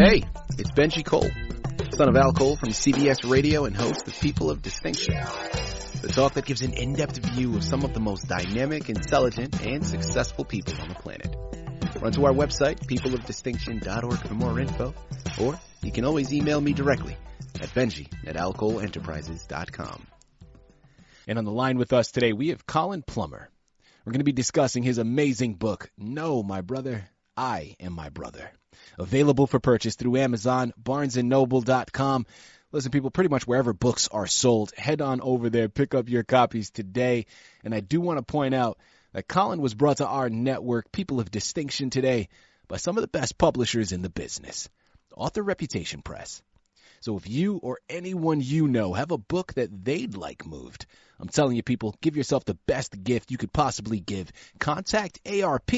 Hey, it's Benji Cole, son of Al Cole from CBS Radio and host of People of Distinction, the talk that gives an in-depth view of some of the most dynamic, intelligent, and successful people on the planet. Run to our website, peopleofdistinction.org for more info, or you can always email me directly at benji@alcoleenterprises.com. And on the line with us today, we have Collen Plummer. We're going to be discussing his amazing book, No, My Brother, I Am My Brother. Available for purchase through Amazon, barnesandnoble.com. Listen, people, pretty much wherever books are sold, head on over there, pick up your copies today. And I do want to point out that Collen was brought to our network, People of Distinction, today by some of the best publishers in the business, Author Reputation Press. So if you or anyone you know have a book that they'd like moved, I'm telling you, people, give yourself the best gift you could possibly give. Contact ARP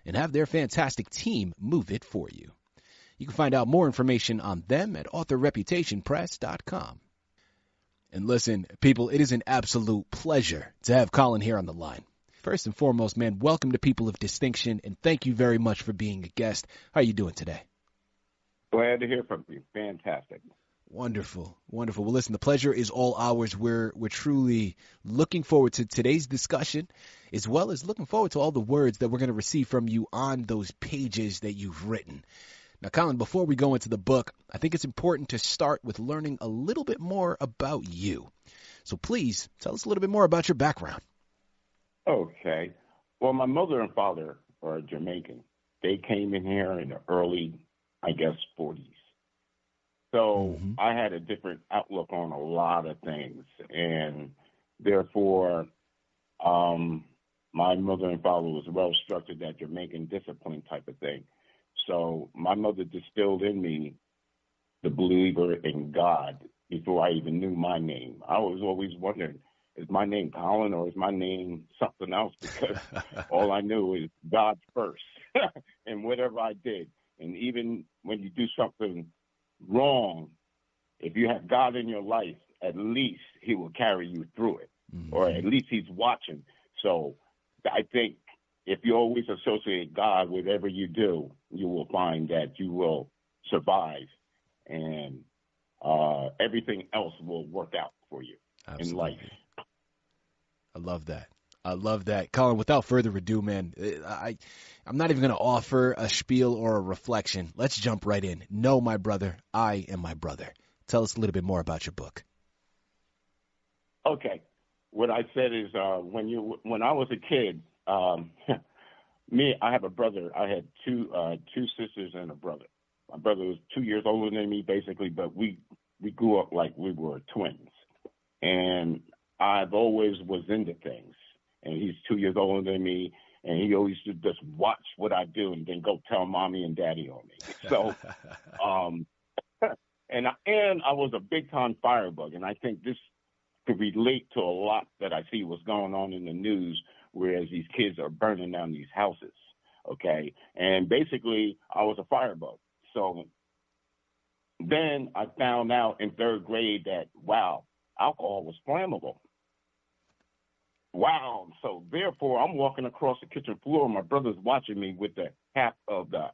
and have their fantastic team move it for you. You can find out more information on them at authorreputationpress.com. And listen, people, it is an absolute pleasure to have Collen here on the line. First and foremost, man, welcome to People of Distinction, and thank you very much for being a guest. How are you doing today? Glad to hear from you. Fantastic. Wonderful, wonderful. Well, listen, the pleasure is all ours. We're truly looking forward to today's discussion, as well as looking forward to all the words that we're going to receive from you on those pages that you've written. Now, Collen, before we go into the book, I think it's important to start with learning a little bit more about you. So please tell us a little bit more about your background. Okay. Well, my mother and father are Jamaican. They came in here in the early, 40s. So I had a different outlook on a lot of things. And therefore, my mother and father was well-structured, that Jamaican discipline type of thing. So my mother distilled in me the believer in God before I even knew my name. I was always wondering, is my name Collen or is my name something else? Because all I knew is God first and whatever I did. And even when you do something wrong, if you have God in your life, at least he will carry you through it, or at least he's watching. So I think if you always associate God with whatever you do, you will find that you will survive, and everything else will work out for you. Absolutely. In life. I love that. I love that. Collen, without further ado, man, I'm not even going to offer a spiel or a reflection. Let's jump right in. No, my brother, I am my brother. Tell us a little bit more about your book. Okay. What I said is when I was a kid, I have a brother. I had two sisters and a brother. My brother was 2 years older than me, basically, but we grew up like we were twins. And I've always was into things. And he's 2 years older than me, and he always used to just watch what I do and then go tell mommy and daddy on me. So, and I was a big-time firebug, and I think this could relate to a lot that I see what's going on in the news, whereas these kids are burning down these houses, okay? And basically, I was a firebug. So then I found out in third grade that, wow, alcohol was flammable. Wow. So therefore, I'm walking across the kitchen floor. My brother's watching me with the half of the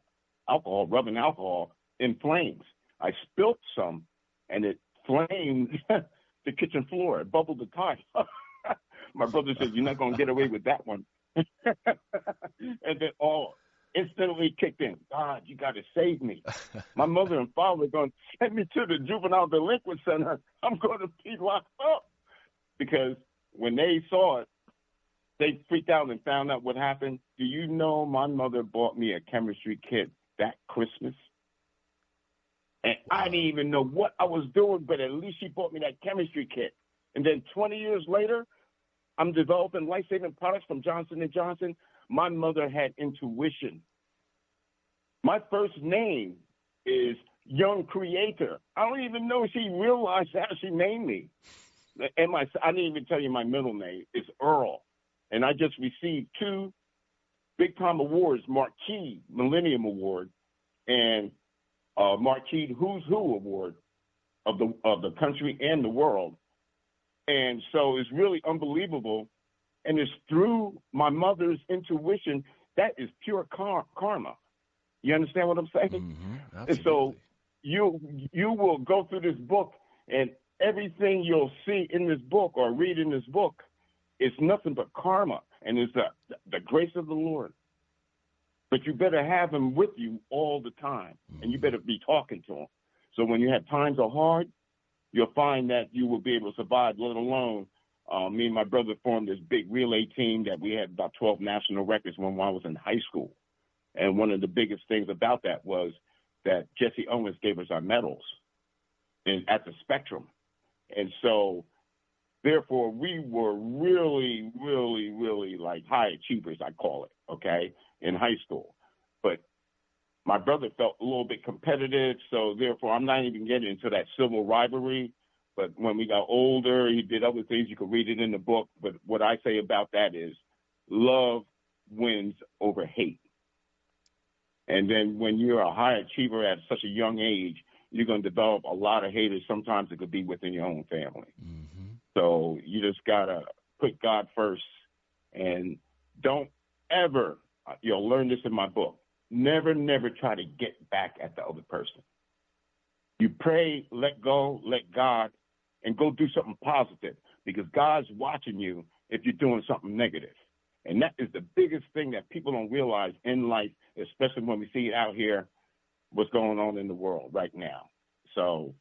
alcohol, rubbing alcohol in flames. I spilt some, and it flamed the kitchen floor. It bubbled the tile. My brother said, "You're not going to get away with that one." And then all instantly kicked in. God, you got to save me. My mother and father are going to send me to the juvenile delinquent center. I'm going to be locked up. Because when they saw it, they freaked out and found out what happened. Do you know my mother bought me a chemistry kit that Christmas? And I didn't even know what I was doing, but at least she bought me that chemistry kit. And then 20 years later, I'm developing life-saving products from Johnson & Johnson. My mother had intuition. My first name is Young Creator. I don't even know if she realized how she named me. And I didn't even tell you my middle name. It's Earl. And I just received 2 big-time awards, Marquis Millennium Award and Marquis Who's Who Award of the country and the world. And so it's really unbelievable. And it's through my mother's intuition. That is pure karma. You understand what I'm saying? Mm-hmm. And so Absolutely. you will go through this book, and everything you'll see in this book or read in this book is nothing but karma, and it's the grace of the Lord. But you better have him with you all the time, and you better be talking to him. So when you have times are hard, you'll find that you will be able to survive, let alone me and my brother formed this big relay team that we had about 12 national records when I was in high school. And one of the biggest things about that was that Jesse Owens gave us our medals at the Spectrum. And so, therefore, we were really, really, really like high achievers, I call it, okay, in high school. But my brother felt a little bit competitive, so therefore I'm not even getting into that civil rivalry. But when we got older, he did other things. You could read it in the book. But what I say about that is love wins over hate. And then when you're a high achiever at such a young age, you're going to develop a lot of haters. Sometimes it could be within your own family. Mm-hmm. So you just got to put God first. And don't ever, you'll learn this in my book, never try to get back at the other person. You pray, let go, let God, and go do something positive, because God's watching you if you're doing something negative. And that is the biggest thing that people don't realize in life, especially when we see it out here, what's going on in the world right now. So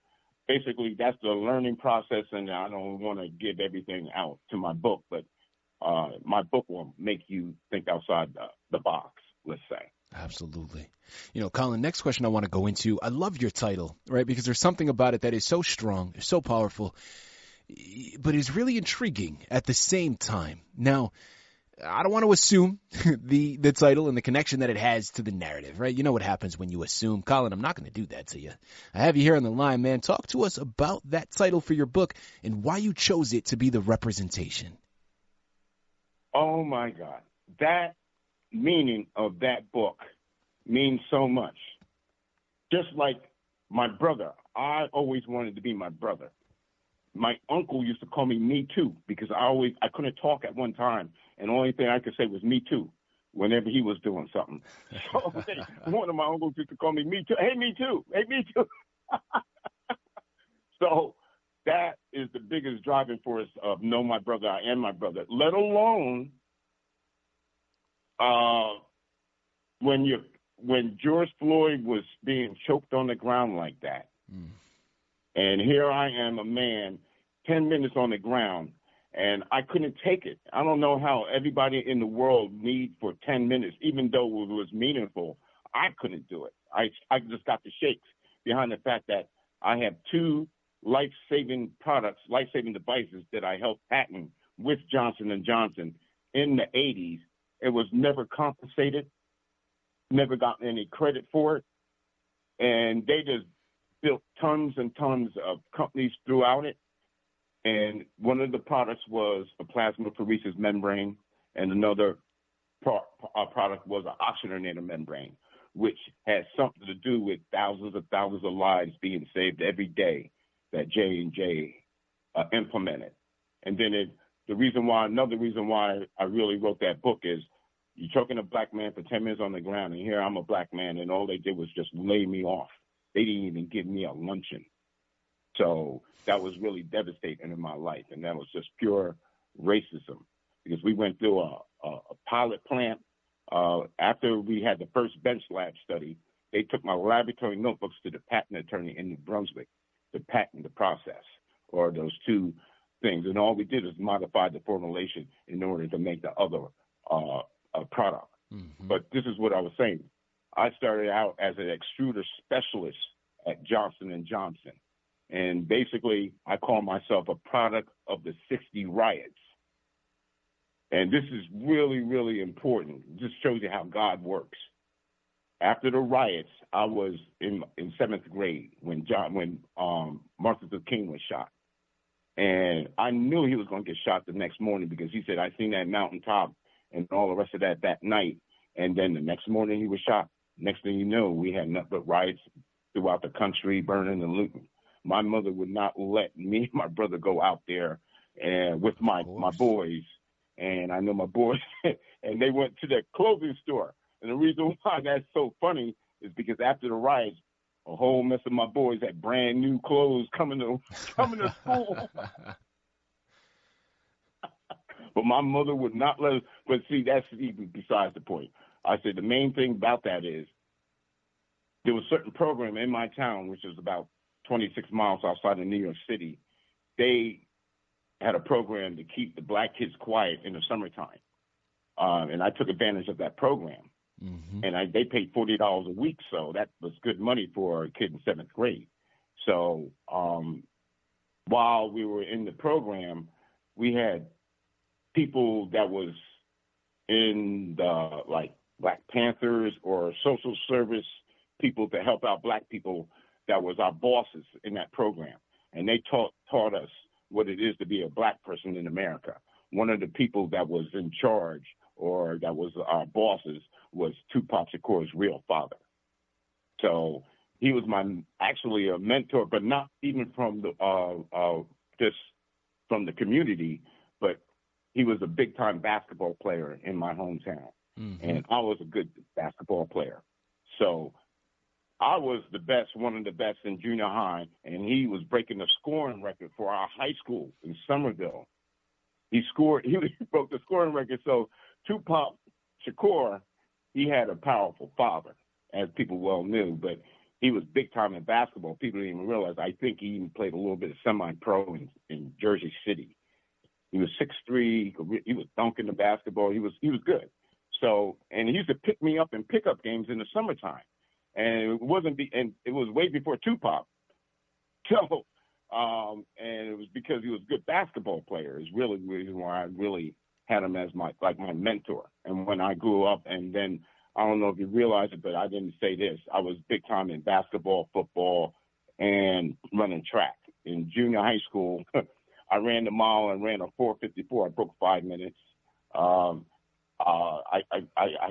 basically that's the learning process, and I don't want to give everything out to my book, but my book will make you think outside the box, let's say. Absolutely. Colin, next question I want to go into. I love your title, right? Because there's something about it that is so strong, so powerful, but is really intriguing at the same time. Now, I don't want to assume the title and the connection that it has to the narrative, right? You know what happens when you assume. Colin, I'm not going to do that to you. I have you here on the line, man. Talk to us about that title for your book and why you chose it to be the representation. Oh, my God. That meaning of that book means so much. Just like my brother, I always wanted to be my brother. My uncle used to call me Too, because I couldn't talk at one time, and the only thing I could say was Me Too whenever he was doing something. So one of my uncles used to call me Too. Hey, Me Too. Hey, Me Too. So that is the biggest driving force of Know My Brother, I Am My Brother, let alone when George Floyd was being choked on the ground like that. And here I am, a man, 10 minutes on the ground, and I couldn't take it. I don't know how everybody in the world need for 10 minutes, even though it was meaningful. I couldn't do it. I just got the shakes behind the fact that I have two life-saving products, life-saving devices that I helped patent with Johnson & Johnson in the 80s. It was never compensated, never gotten any credit for it, and they just built tons and tons of companies throughout it. And one of the products was a plasmapheresis membrane, and another product was an oxygenator membrane, which has something to do with thousands of lives being saved every day that J&J implemented. And then another reason why I really wrote that book is you're choking a black man for 10 minutes on the ground, and here I'm a black man, and all they did was just lay me off. They didn't even give me a luncheon. So that was really devastating in my life, and that was just pure racism, because we went through a pilot plant. After we had the first bench lab study, they took my laboratory notebooks to the patent attorney in New Brunswick to patent the process, or those two things. And all we did is modify the formulation in order to make the other product. Mm-hmm. But this is what I was saying. I started out as an extruder specialist at Johnson & Johnson. And basically, I call myself a product of the 60 riots. And this is really, really important. It just shows you how God works. After the riots, I was in seventh grade when Martin Luther King was shot. And I knew he was going to get shot the next morning, because he said, I seen that mountaintop and all the rest of that night. And then the next morning he was shot. Next thing you know, we had nothing but riots throughout the country, burning and looting. My mother would not let me and my brother go out there and with my boys. And I know my boys, and they went to their clothing store. And the reason why that's so funny is because after the riots, a whole mess of my boys had brand new clothes coming to school. But my mother would not let us. But see, that's even besides the point. I said the main thing about that is there was a certain program in my town, which is about 26 miles outside of New York City. They had a program to keep the black kids quiet in the summertime. And I took advantage of that program. Mm-hmm. And they paid $40 a week, so that was good money for a kid in 7th grade. So while we were in the program, we had people that was in the, like, Black Panthers or social service people to help out black people that was our bosses in that program. And they taught us what it is to be a black person in America. One of the people that was in charge or that was our bosses was Tupac Shakur's real father. So he was actually a mentor, but not even from the just from the community, but he was a big time basketball player in my hometown. Mm-hmm. And I was a good basketball player. So I was the best, one of the best in junior high, and he was breaking the scoring record for our high school in Somerville. He broke the scoring record. So Tupac Shakur, he had a powerful father, as people well knew, but he was big time in basketball. People didn't even realize. I think he even played a little bit of semi-pro in Jersey City. He was 6'3". He was dunking the basketball. He was good. So, and he used to pick me up in pickup games in the summertime. And it was way before Tupac. So, and it was because he was a good basketball player is really the reason why I really had him as my mentor. And when I grew up, and then I don't know if you realize it, but I didn't say this. I was big time in basketball, football, and running track. In junior high school, I ran the mile and ran a 4:54. I broke 5 minutes. I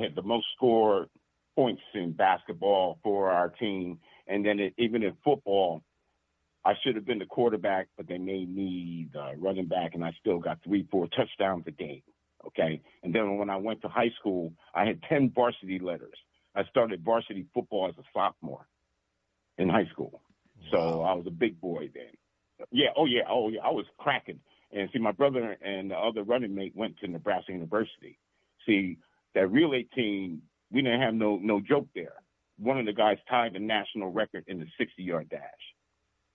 had the most score points in basketball for our team. And then even in football, I should have been the quarterback, but they made me the running back, and I still got 3-4 touchdowns a game. Okay. And then when I went to high school, I had 10 varsity letters. I started varsity football as a sophomore in high school. Wow. So I was a big boy then. Yeah. Oh yeah. I was cracking. And see, my brother and the other running mate went to Nebraska University. See, that relay team, we didn't have no joke there. One of the guys tied the national record in the 60-yard dash.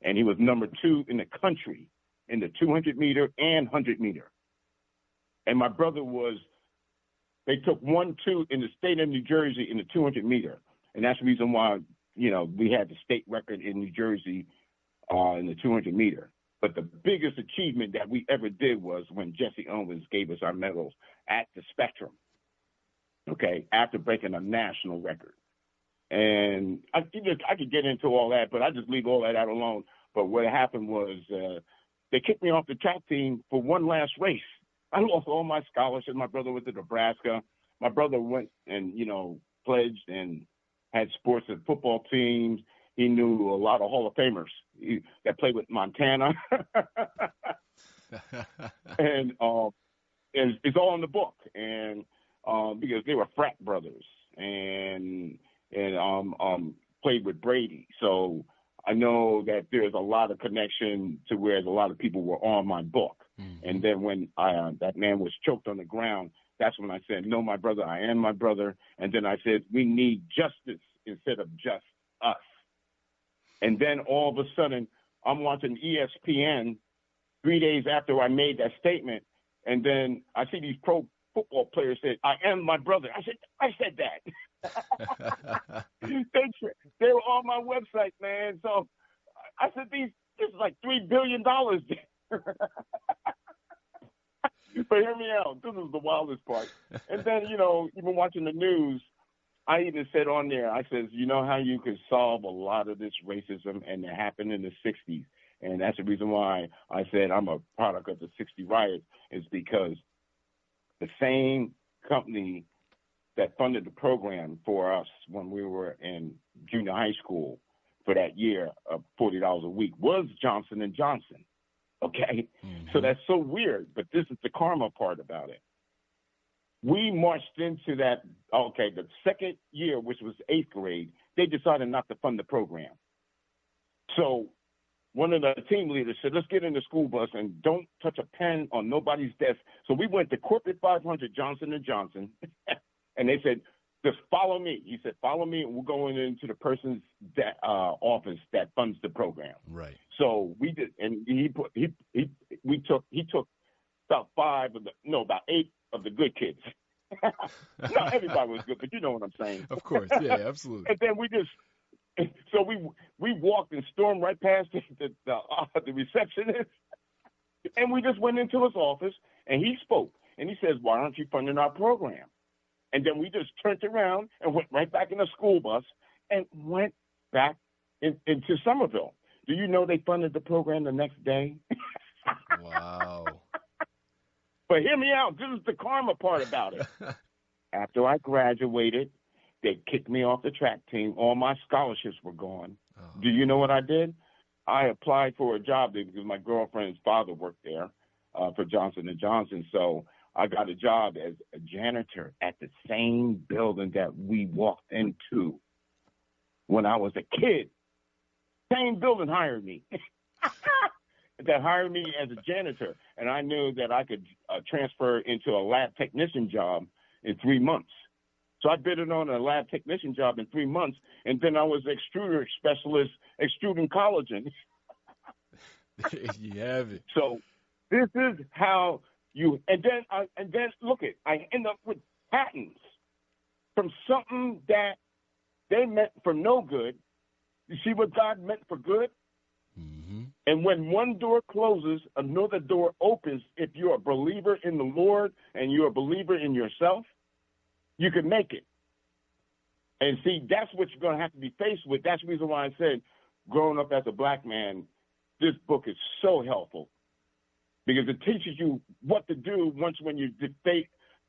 And he was number 2 in the country in the 200-meter and 100-meter. And my brother they took 1-2 in the state of New Jersey in the 200-meter. And that's the reason why, we had the state record in New Jersey in the 200-meter. But the biggest achievement that we ever did was when Jesse Owens gave us our medals at the Spectrum, okay, after breaking a national record. And I could get into all that, but I just leave all that out alone. But what happened was they kicked me off the track team for one last race. I lost all my scholarships. My brother went to Nebraska. My brother went and, pledged and had sports and football teams. He knew a lot of Hall of Famers that played with Montana. And it's all in the book. And because they were frat brothers and played with Brady. So I know that there's a lot of connection to where a lot of people were on my book. Mm-hmm. And then when that man was choked on the ground, that's when I said, no, my brother, I am my brother. And then I said, we need justice instead of just us. And then all of a sudden, I'm watching ESPN 3 days after I made that statement. And then I see these pro football players say, I am my brother. I said that. They were on my website, man. So I said, this is like $3 billion. But hear me out. This is the wildest part. And then, even watching the news, I even said on there, I says, you know how you could solve a lot of this racism, and it happened in the 60s. And that's the reason why I said I'm a product of the 60 riots, is because the same company that funded the program for us when we were in junior high school for that year of $40 a week was Johnson & Johnson. Okay? Mm-hmm. So that's so weird, but this is the karma part about it. We marched into that, the second year, which was 8th grade, they decided not to fund the program. So one of the team leaders said, let's get in the school bus and don't touch a pen on nobody's desk. So we went to Corporate 500 Johnson & Johnson, and they said, just follow me. He said, follow me, and we're going into the person's office that funds the program. Right. So we did, and he took about about 8 of the good kids. Not everybody was good, but you know what I'm saying. Of course, yeah, absolutely. And then we walked and stormed right past the receptionist, and we just went into his office, and he spoke, and he says, why aren't you funding our program? And then we just turned around and went right back in the school bus and went back into Somerville. Do you know they funded the program the next day? Wow. But hear me out. This is the karma part about it. After I graduated, they kicked me off the track team. All my scholarships were gone. Oh. Do you know what I did? I applied for a job there because my girlfriend's father worked there for Johnson & Johnson. So I got a job as a janitor at the same building that we walked into when I was a kid. Same building hired me. That hired me as a janitor, and I knew that I could transfer into a lab technician job in 3 months. So I bid it on a lab technician job in 3 months, and then I was extruder specialist extruding collagen. You have it. So this is how you, and then look it, I end up with patents from something that they meant for no good. You see what God meant for good? Mm-hmm. And when one door closes, another door opens. If you're a believer in the Lord and you're a believer in yourself, you can make it. And see, that's what you're going to have to be faced with. That's the reason why I said, growing up as a black man, this book is so helpful because it teaches you what to do when you're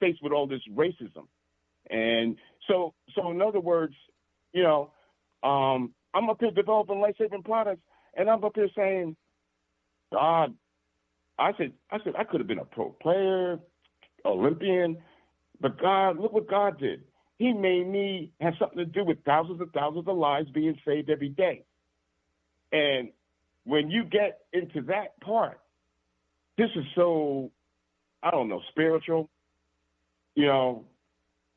faced with all this racism. And so in other words, you know, I'm up here developing life-saving products, and I'm up here saying, God, I said I could have been a pro player, Olympian, but God, look what God did. He made me have something to do with thousands and thousands of lives being saved every day. And when you get into that part, this is so, I don't know, spiritual, you know,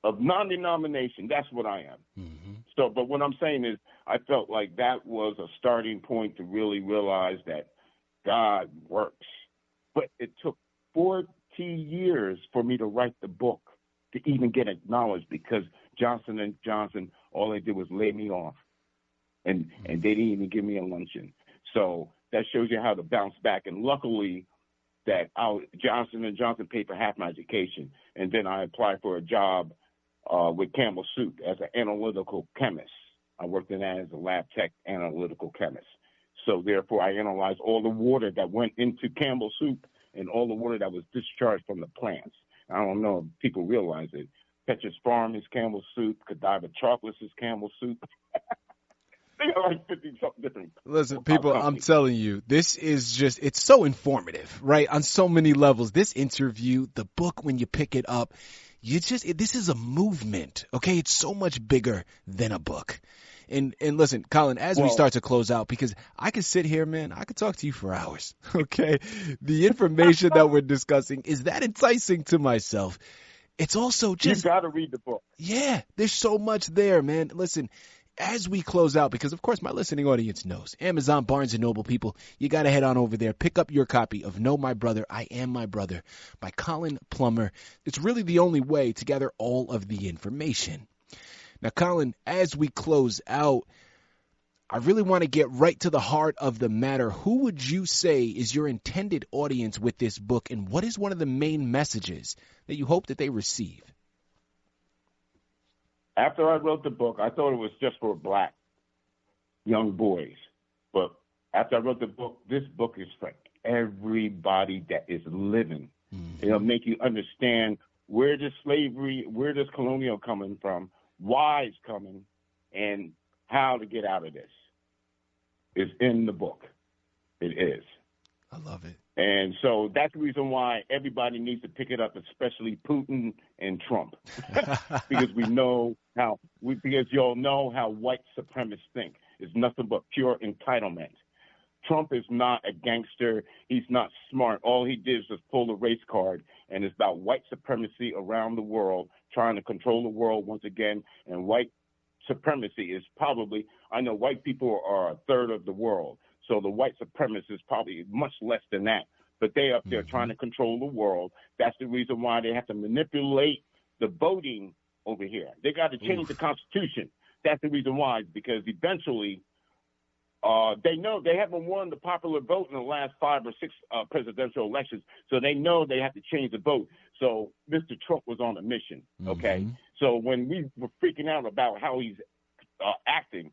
of non-denomination. That's what I am. Mm-hmm. So, but what I'm saying is I felt like that was a starting point to really realize that God works. But it took 40 years for me to write the book to even get acknowledged because Johnson & Johnson, all they did was lay me off. And they didn't even give me a luncheon. So that shows you how to bounce back. And luckily that Johnson & Johnson paid for half my education. And then I applied for a job with Campbell Soup as an analytical chemist. I worked in that as a lab tech analytical chemist. So therefore, I analyzed all the water that went into Campbell Soup and all the water that was discharged from the plants. I don't know if people realize it. Petra's Farm is Campbell Soup. Godiva Chocolates is Campbell Soup. They got like 50-something different. Listen, people, I'm telling you, this is just, it's so informative, right? On so many levels. This interview, the book, when you pick it up, this is a movement, okay? It's so much bigger than a book. And listen, Collen, as we start to close out, because I could sit here, man, I could talk to you for hours, okay? The information that we're discussing is that enticing to myself. It's also just... You got to read the book. Yeah, there's so much there, man. Listen, as we close out, because, of course, my listening audience knows, Amazon, Barnes & Noble, people, you got to head on over there. Pick up your copy of Know My Brother, I Am My Brother by Collen Plummer. It's really the only way to gather all of the information. Now, Collen, as we close out, I really want to get right to the heart of the matter. Who would you say is your intended audience with this book, and what is one of the main messages that you hope that they receive? After I wrote the book, I thought it was just for black young boys. But after I wrote the book, this book is for everybody that is living. Mm-hmm. It'll make you understand where does slavery, where does colonial coming from, why it's coming, and how to get out of this. It's in the book. It is. I love it. And so that's the reason why everybody needs to pick it up, especially Putin and Trump, because because y'all know how white supremacists think. It's nothing but pure entitlement. Trump is not a gangster. He's not smart. All he did is just pull a race card, and it's about white supremacy around the world, trying to control the world once again. And white supremacy is probably, I know white people are a third of the world, so the white supremacists is probably much less than that. But they up there trying to control the world. That's the reason why they have to manipulate the voting over here. They got to change the Constitution. That's the reason why, because eventually they know they haven't won the popular vote in the last 5 or 6 presidential elections, so they know they have to change the vote. So Mr. Trump was on a mission, okay? So when we were freaking out about how he's acting,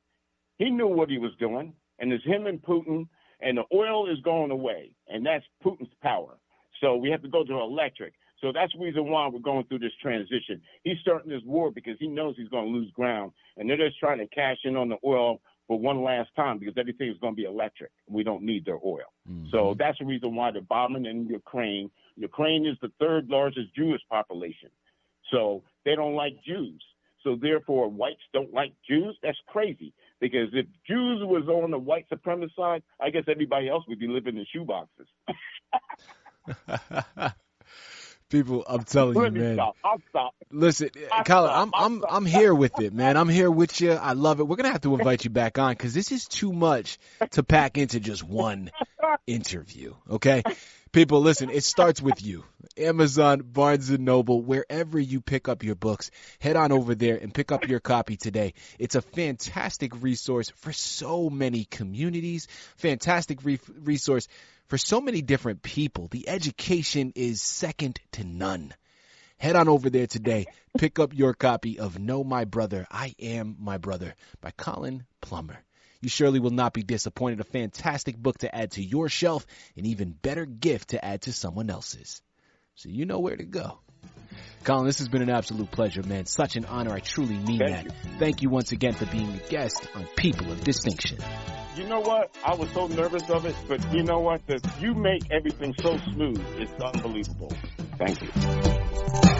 he knew what he was doing, and it's him and Putin, and the oil is going away, and that's Putin's power. So we have to go to electric. So that's the reason why we're going through this transition. He's starting this war because he knows he's going to lose ground, and they're just trying to cash in on the oil for one last time because everything is going to be electric. We don't need their oil. So that's the reason why they're bombing in Ukraine. Ukraine is the 3rd largest Jewish population. So they don't like Jews. So therefore, whites don't like Jews. That's crazy because if Jews was on the white supremacist side, I guess everybody else would be living in shoeboxes. People, I'm telling you, man. I'll stop. Listen, Collen, I'm here with it, man. I'm here with you. I love it. We're gonna have to invite you back on because this is too much to pack into just one interview. Okay, people, listen. It starts with you. Amazon, Barnes & Noble, wherever you pick up your books, head on over there and pick up your copy today. It's a fantastic resource for so many communities. Fantastic resource for so many different people. The education is second to none. Head on over there today. Pick up your copy of Know My Brother, I Am My Brother by Collen Plummer. You surely will not be disappointed. A fantastic book to add to your shelf, an even better gift to add to someone else's. So you know where to go. Collen, this has been an absolute pleasure, man. Such an honor. I truly mean that. Thank you once again for being a guest on People of Distinction. You know what? I was so nervous of it, but you know what? You make everything so smooth. It's unbelievable. Thank you.